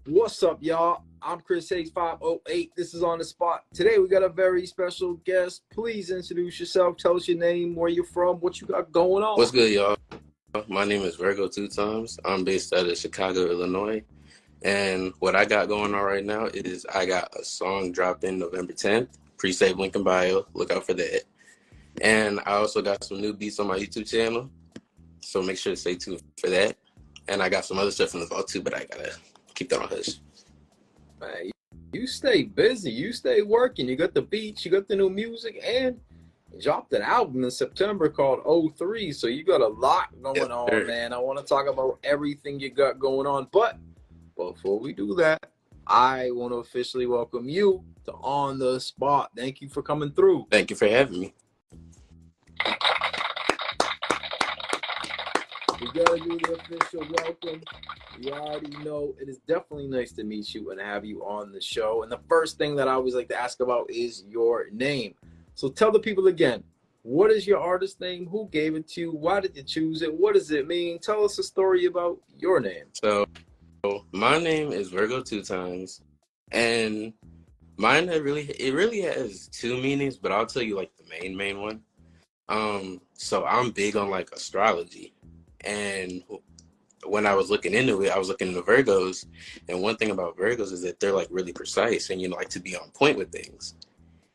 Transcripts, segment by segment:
What's up, y'all? I'm Chris Hayes 508. This is On the Spot. Today we got a very special guest. Please introduce yourself. Tell us your name, where you're from, what you got going What's on. good, y'all? My name is Virgo2x. I'm based out of Chicago, Illinois. And what I got going on right now is I got a song dropping November 10th. Pre-save link in bio. Look out for that. And I also got some new beats on my YouTube channel. So make sure to stay tuned for that. And I got some other stuff in the vault too, but I gotta keep that on hush. Man, you stay busy. You stay working. You got the beats, you got the new music, and you dropped an album in September called '03. So you got a lot Yes, going on, sir. man. I want to talk about everything you got going on. But before we do that, I want to officially welcome you to On the Spot. Thank you for coming through. Thank you for having me. We gotta do the official welcome. You already know it is definitely nice to meet you and have you on the show. And the first thing that I always like to ask about is your name. So tell the people again, what is your artist name? Who gave it to you? Why did you choose it? What does it mean? Tell us a story about your name. So my name is Virgo2x. And mine it really has two meanings, but I'll tell you like the main one. So I'm big on like astrology, and when I was looking into it, I was looking into Virgos, and one thing about Virgos is that they're like really precise and like to be on point with things.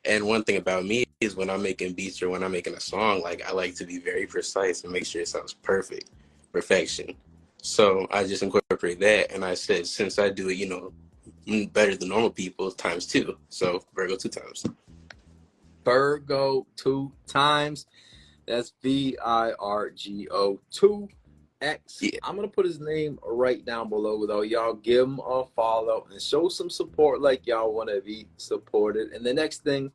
And one thing about me is when I'm making beats or when I'm making a song, like I like to be very precise and make sure it sounds perfection. So I just incorporate that, and I said since I do it, better than normal people times two, so Virgo2x. Virgo 2x. That's Virgo 2X. Yeah. I'm gonna put his name right down below though. Y'all give him a follow and show some support like y'all want to be supported. And the next thing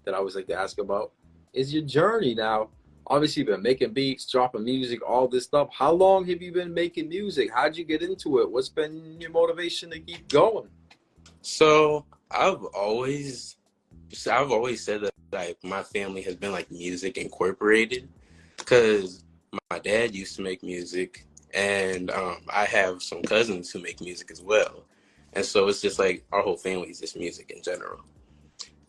that I always like to ask about is your journey now. Obviously, you've been making beats, dropping music, all this stuff. How long have you been making music? How'd you get into it? What's been your motivation to keep going? So I've always said that like my family has been like music incorporated because my dad used to make music, and I have some cousins who make music as well, and so it's just like our whole family is just music in general.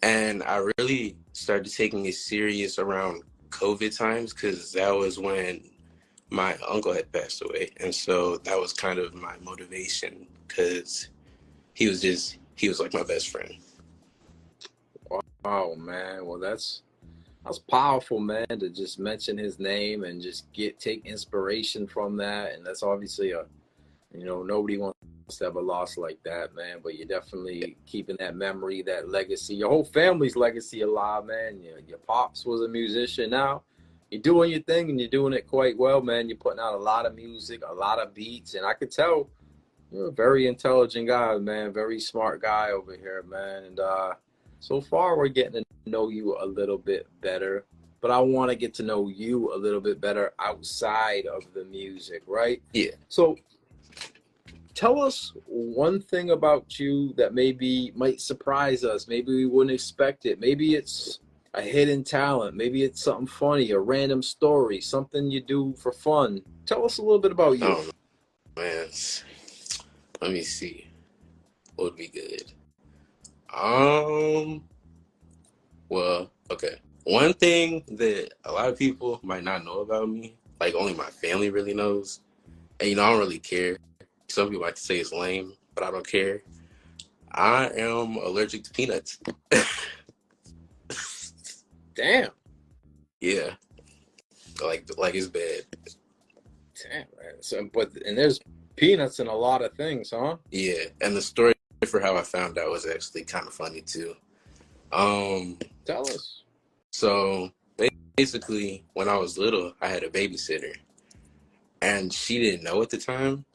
And I really started taking it serious around COVID times because that was when my uncle had passed away, and so that was kind of my motivation because he was like my best friend. Oh man, well that's powerful, man, to just mention his name and just take inspiration from that. And that's obviously nobody wants to have a loss like that, man. But you're definitely keeping that memory, that legacy, your whole family's legacy alive, man. Your pops was a musician. Now you're doing your thing and you're doing it quite well, man. You're putting out a lot of music, a lot of beats, and I could tell you're a very intelligent guy, man. Very smart guy over here, man. And so far, we're getting to know you a little bit better, but I want to get to know you a little bit better outside of the music, right? Yeah. So tell us one thing about you that maybe might surprise us. Maybe we wouldn't expect it. Maybe it's a hidden talent. Maybe it's something funny, a random story, something you do for fun. Tell us a little bit about you. Oh man, let me see. What would be good? Um, well, okay. One thing that a lot of people might not know about me, like only my family really knows, and I don't really care. Some people like to say it's lame, but I don't care. I am allergic to peanuts. Damn. Yeah, like it's bad. Damn, man. And there's peanuts in a lot of things, huh? Yeah, and the story for how I found out was actually kind of funny too. Um, Tell us. so basically, when I was little, I had a babysitter, and she didn't know at the time.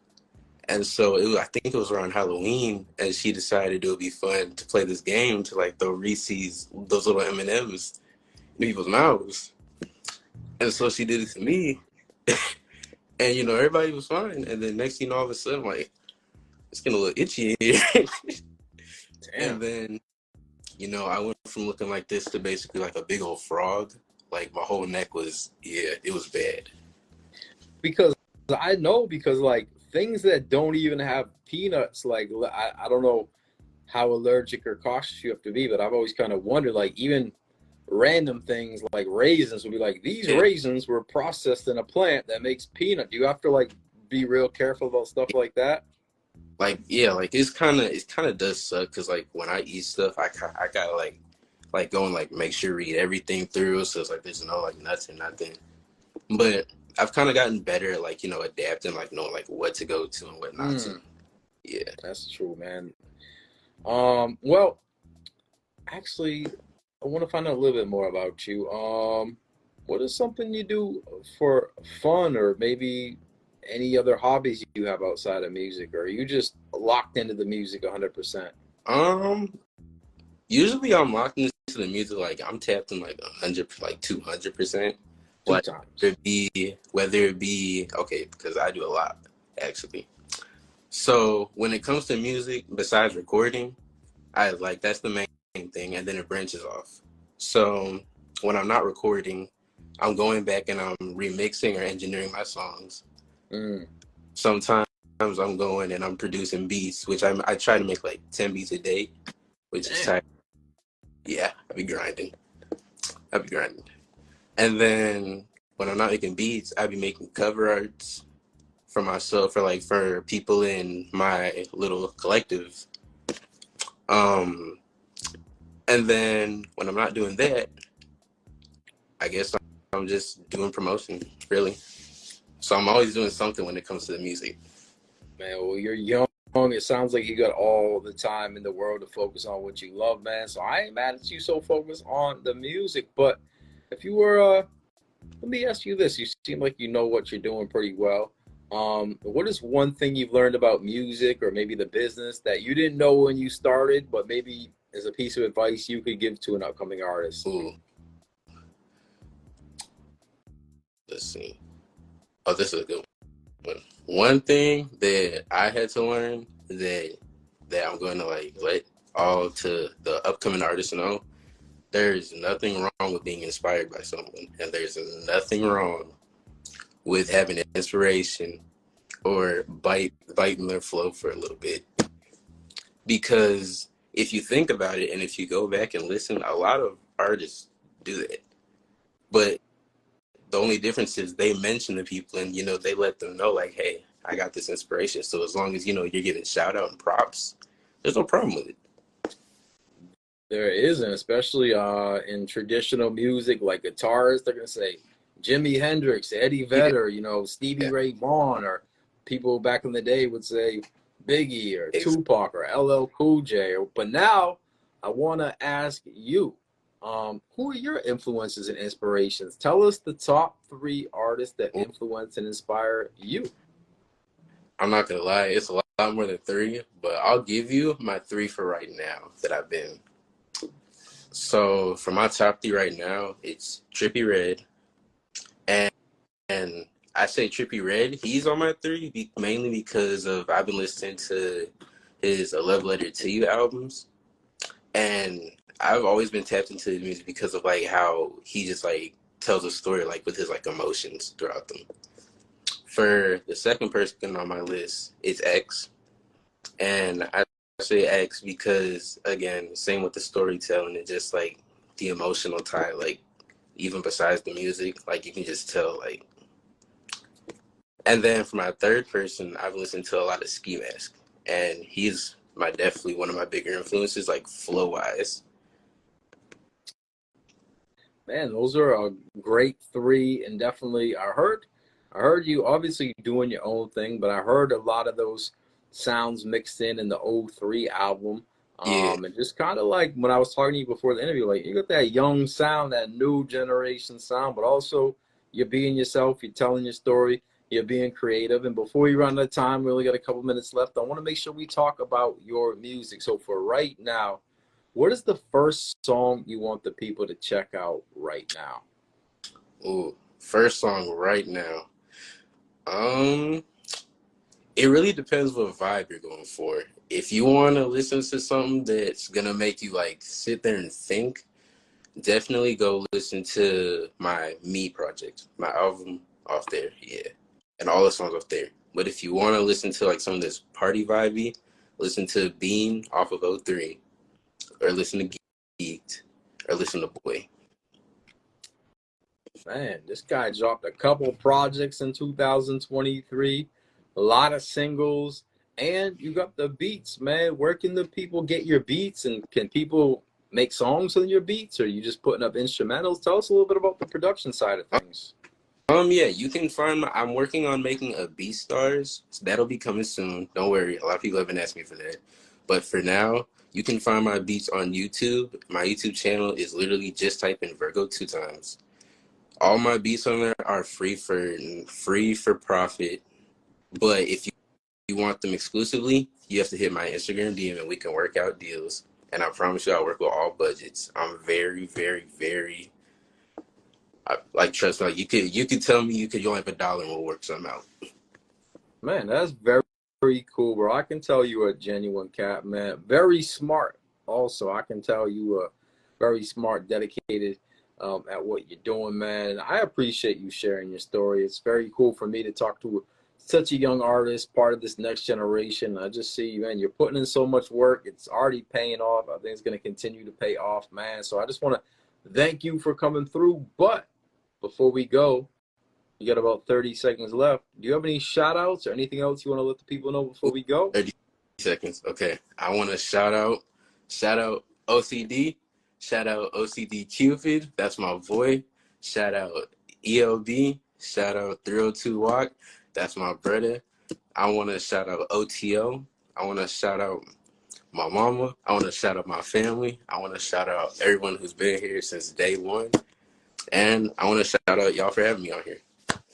And so I think it was around Halloween, and she decided it would be fun to play this game to like throw Reese's, those little M&Ms in people's mouths. And so she did it to me, and everybody was fine. And then next thing, all of a sudden, like it's getting a little itchy in here. Damn. And then I went from looking like this to basically like a big old frog. Like my whole neck was, yeah, it was bad. Because I know, because like things that don't even have peanuts. Like I don't know how allergic or cautious you have to be, but I've always kind of wondered, like even random things like raisins would be like these Yeah. raisins were processed in a plant that makes peanut. Do you have to like be real careful about stuff like that? Like yeah, like it kind of does suck because like when I eat stuff, I gotta like go and like make sure read everything through, so it's like there's no like nuts or nothing. But I've kind of gotten better at like adapting, like knowing like what to go to and what not to. Mm, Yeah. that's true, man. Well, actually, I want to find out a little bit more about you. What is something you do for fun, or maybe any other hobbies you have outside of music, or are you just locked into the music 100%? Um. Usually I'm locked into the music. Like I'm tapped in like 100, like 200%. Two Like times. whether it be okay, because I do a lot actually. So when it comes to music, besides recording, I like that's the main thing, and then it branches off. So when I'm not recording, I'm going back and I'm remixing or engineering my songs. Mm, Sometimes I'm going and I'm producing beats, which I try to make like 10 beats a day, which is damn. tight. Yeah, I be grinding. I be grinding. And then when I'm not making beats, I be making cover arts for myself, for people in my little collective. Um, and then when I'm not doing that, I guess I'm just doing promotion, really. So I'm always doing something when it comes to the music. Man, well, you're young. It sounds like you got all the time in the world to focus on what you love, man. So I ain't mad at you so focused on the music. But if you were, let me ask you this. You seem like you know what you're doing pretty well. What is one thing you've learned about music or maybe the business that you didn't know when you started, but maybe as a piece of advice you could give to an upcoming artist? Ooh, let's see. Oh, this is a good one. One thing that I had to learn that I'm going to like let all to the upcoming artists know, there's nothing wrong with being inspired by someone, and there's nothing wrong with having inspiration or biting their flow for a little bit. Because if you think about it, and if you go back and listen, a lot of artists do that. But the only difference is they mention the people, and they let them know like, hey, I got this inspiration. So as long as you're getting shout out and props, there's no problem with it. There isn't, especially in traditional music like guitarists, they're gonna say Jimi Hendrix, Eddie Yeah, Vedder, Stevie yeah, Ray Vaughan, or people back in the day would say Biggie or exactly. Tupac or LL Cool J. But now I want to ask you, who are your influences and inspirations? Tell us the top three artists that influence and inspire you. I'm not gonna lie, it's a lot more than three, but I'll give you my three for right now that I've been. So for my top three right now, it's Trippie Redd, and and I say Trippie Redd. He's on my three mainly because of I've been listening to his A Love Letter to You albums, and I've always been tapped into his music because of like how he just like tells a story like with his like emotions throughout them. For the second person on my list, it's X, and I say X because again, same with the storytelling and just like the emotional tie, like even besides the music, like you can just tell like. And then for my third person, I've listened to a lot of Ski Mask, and he's definitely one of my bigger influences, like flow wise. Man, those are a great three, and definitely I heard you obviously doing your own thing, but I heard a lot of those sounds mixed in the '03 album. Yeah, And just kind of like when I was talking to you before the interview, like you got that young sound, that new generation sound, but also you're being yourself, you're telling your story, you're being creative. And before we run out of time, we only got a couple minutes left. I want to make sure we talk about your music. So for right now, what is the first song you want the people to check out right now? ooh, first song right now. Um, it really depends what vibe you're going for. If you want to listen to something that's gonna make you like sit there and think, definitely go listen to my Me project, my album off there, yeah, and all the songs off there. But if you want to listen to like some of this party vibey, listen to Bean off of O3, or listen to Geeked, or listen to Boy. Man, this guy dropped a couple projects in 2023, a lot of singles, and you got the beats, man. Where can the people get your beats, and can people make songs on your beats, or are you just putting up instrumentals? Tell us a little bit about the production side of things. Yeah, you can find I'm working on making a BeatStars. So that'll be coming soon. Don't worry. A lot of people have been asking me for that. But for now, you can find my beats on YouTube. My YouTube channel is literally just type in Virgo2x. All my beats on there are free for profit. But if you want them exclusively, you have to hit my Instagram DM and we can work out deals. And I promise you I'll work with all budgets. I'm very, very, very like, trust me, like you could tell me you only have $1 and we'll work something out. Man, that's very, very cool, bro. I can tell you a genuine cat, man. Very smart. Also, I can tell you a very smart, dedicated at what you're doing, man. I appreciate you sharing your story. It's very cool for me to talk to such a young artist, part of this next generation. I just see, man, you're putting in so much work. It's already paying off. I think it's going to continue to pay off, man. So I just want to thank you for coming through. But before we go, you got about 30 seconds left. Do you have any shout outs or anything else you want to let the people know before we go? 30 seconds. Okay. I want to shout out OCD, shout out OCD Cupid. That's my boy. Shout out ELB, shout out 302 That's my brother. I want to shout out OTO. I want to shout out my mama. I want to shout out my family. I want to shout out everyone who's been here since day one. And I want to shout out y'all for having me on here.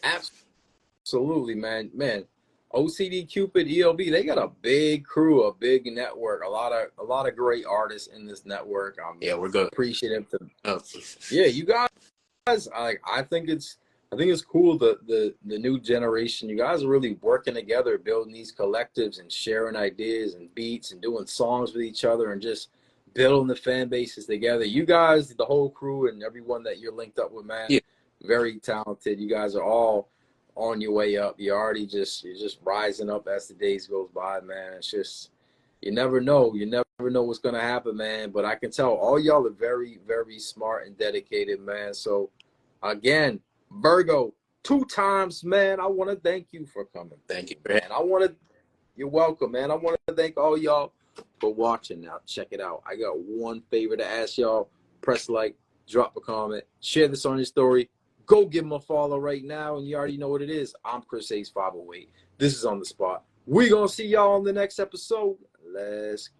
Absolutely, man. OCD Cupid, ELB, they got a big crew, a big network, a lot of great artists in this network. Yeah, we're good. Appreciative to yeah, you guys. I think it's cool the new generation. You guys are really working together, building these collectives and sharing ideas and beats and doing songs with each other and just building the fan bases together. You guys, the whole crew and everyone that you're linked up with, man, yeah, very talented. You guys are all on your way up. You're just rising up as the days goes by, man. It's just, you never know what's gonna happen, man. But I can tell all y'all are very, very smart and dedicated, man. So again, Virgo 2x, man, I want to thank you for coming. Thank you, man. You're welcome, man. I want to thank all y'all for watching. Now check it out. I got one favor to ask y'all. Press like, drop a comment, share this on your story. Go give him a follow right now, and you already know what it is. I'm Chris Ace 508. This is On the Spot. We're going to see y'all on the next episode. Let's